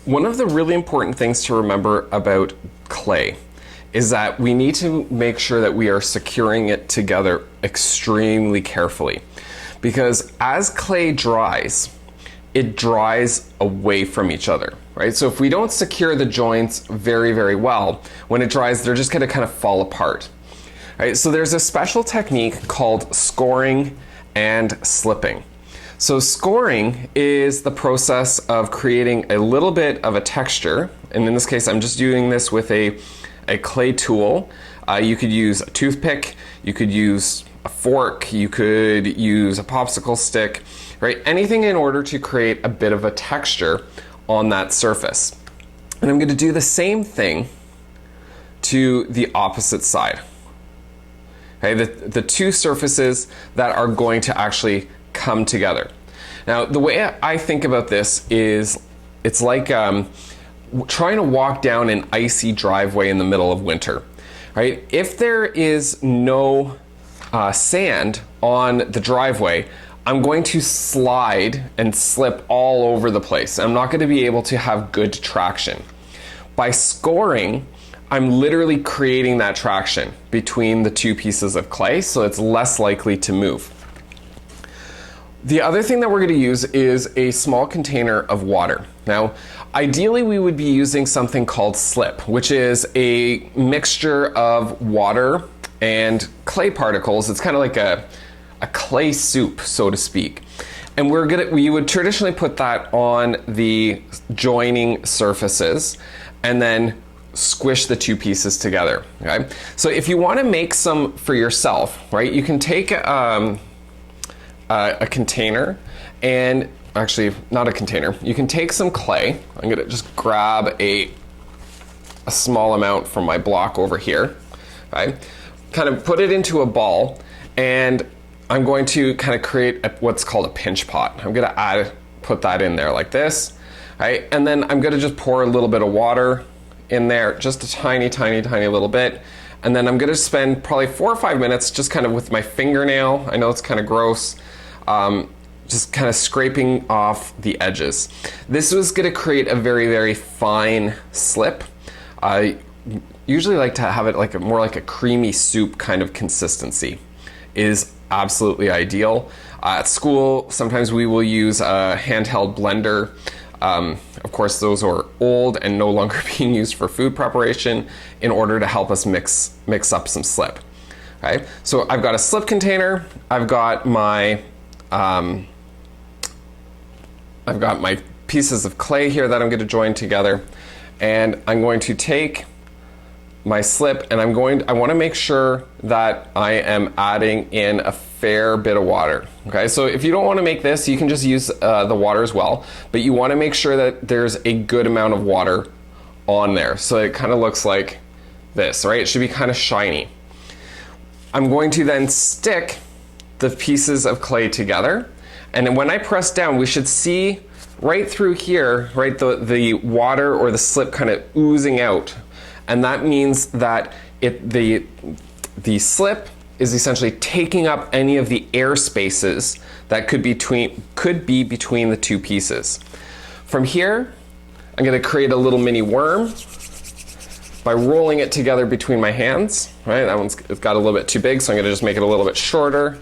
One of the really important things to remember about clay is that we need to make sure that we are securing it together extremely carefully. Because as clay dries, it dries away from each other, right? So if we don't secure the joints very, very well, when it dries, they're just gonna kind of fall apart. Right? So there's a special technique called scoring and slipping. So scoring is the process of creating a little bit of a texture, and in this case I'm just doing this with a clay tool. You could use a toothpick, you could use a fork, you could use a popsicle stick, right? Anything in order to create a bit of a texture on that surface. And I'm going to do the same thing to the opposite side. Okay, the two surfaces that are going to actually come together. Now, the way I think about this is it's like trying to walk down an icy driveway in the middle of winter, right? If there is no sand on the driveway, I'm going to slide and slip all over the place. I'm not going to be able to have good traction. By scoring, I'm literally creating that traction between the two pieces of clay, so it's less likely to move. The other thing that we're going to use is a small container of water. Now, ideally we would be using something called slip, which is a mixture of water and clay particles. It's kind of like a clay soup, so to speak. And we would traditionally put that on the joining surfaces and then squish the two pieces together, okay? So if you want to make some for yourself, right, you can take a container, and actually not a container, you can take some clay. I'm gonna just grab a small amount from my block over here, right? Kind of put it into a ball, and I'm going to kind of create what's called a pinch pot. I'm gonna put that in there like this, right? And then I'm gonna just pour a little bit of water in there, just a tiny, tiny, tiny little bit. And then I'm gonna spend probably 4 or 5 minutes just kind of with my fingernail. I know it's kind of gross. Just kind of scraping off the edges. This was gonna create a very, very fine slip. I usually like to have it like more like a creamy soup kind of consistency. Is absolutely ideal. At school, sometimes we will use a handheld blender. Of course, those are old and no longer being used for food preparation in order to help us mix up some slip. Okay, so I've got a slip container. I've got my pieces of clay here that I'm going to join together, and I'm going to take my slip, and I want to make sure that I am adding in a fair bit of water. Okay, so if you don't want to make this, you can just use the water as well, but you want to make sure that there's a good amount of water on there, so it kind of looks like this, right? It should be kind of shiny. I'm going to then stick the pieces of clay together, and then when I press down, we should see right through here, right, the water or the slip kind of oozing out. And that means that the slip is essentially taking up any of the air spaces that could be between the two pieces. From here, I'm going to create a little mini worm by rolling it together between my hands. Right, it's got a little bit too big, so I'm going to just make it a little bit shorter.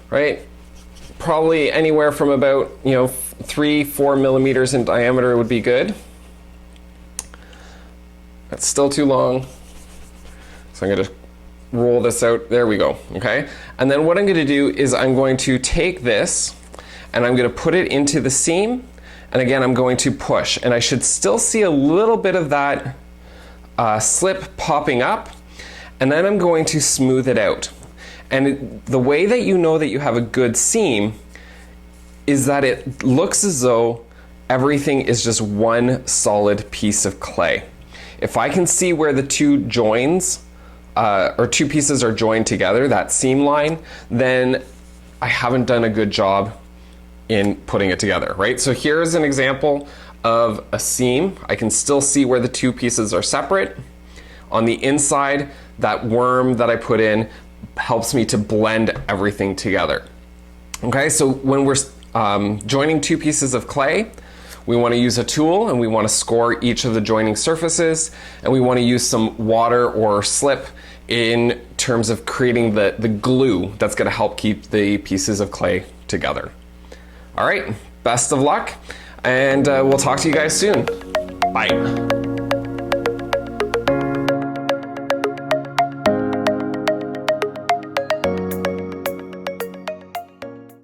Right, probably anywhere from about 3-4 millimeters in diameter would be good. That's still too long, so I'm going to roll this out. There we go. Okay, and then what I'm going to do is I'm going to take this and I'm going to put it into the seam, and again I'm going to push, and I should still see a little bit of that slip popping up, and then I'm going to smooth it out. And the way that you know that you have a good seam is that it looks as though everything is just one solid piece of clay. If I can see where the two joins or two pieces are joined together, that seam line, then I haven't done a good job in putting it together, right? So here's an example of a seam. I can still see where the two pieces are separate. On the inside, that worm that I put in helps me to blend everything together. Okay, so when we're joining two pieces of clay, We want to use a tool and we want to score each of the joining surfaces, and we want to use some water or slip in terms of creating the glue that's going to help keep the pieces of clay together. All right, best of luck, and we'll talk to you guys soon. Bye.